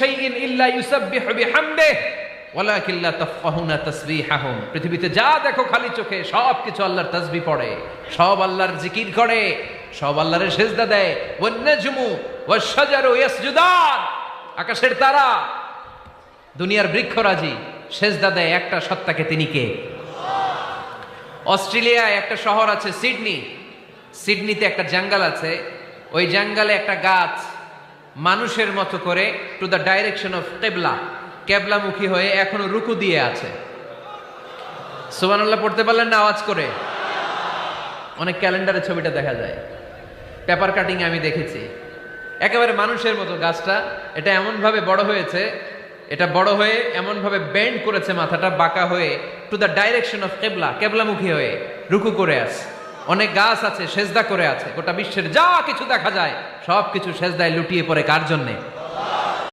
শাইইন ইল্লা ইউসাব্বিহু বিহামদিহি ওয়ালাকিন লা তাফকাহুনা তাসবিহাহুম। পৃথিবীতে যা দেখো খালি চোখে সব কিছু আল্লাহর তাসবিহ পড়ে, সব আল্লাহর জিকির করে, সব আল্লাহর সিজদা দেয়। ওয়ান নাজমু ওয়াশ শাজারু ইয়াসজুদান, আকাশের তারা, দুনিয়ার বৃক্ষরাজি সিজদা দেয় একটা সত্তাকে, তিনি কে? অস্ট্রেলিয়ায় একটা শহর আছে সিডনি, সিডনিতে একটা জঙ্গল আছে, ওই জঙ্গলে একটা গাছ মানুষের মতো করে টু দ্য ডাইরেকশন অফ কিবলা, কেবলামুখী হয়ে এখনো রুকু দিয়ে আছে। সুবহানাল্লাহ পড়তে পারলেন না আওয়াজ করে? অনেক ক্যালেন্ডারে ছবিটা দেখা যায়, পেপার কাটিং আমি দেখেছি, একেবারে মানুষের মতো গাছটা। এটা এমন ভাবে বড় হয়েছে, এটা বড় হয়ে এমন ভাবে বেন্ড করেছে, মাথাটা বাঁকা হয়ে টু দ্য ডাইরেকশন অফ কিবলা, কেবলামুখী হয়ে রুকু করে আছে। অনেক গাছ আছে সেজদা করে আছে। গোটা বিশ্বের যা কিছু দেখা যায় সব কিছু সেজদায় লুটিয়ে পড়ে কার জন্যে?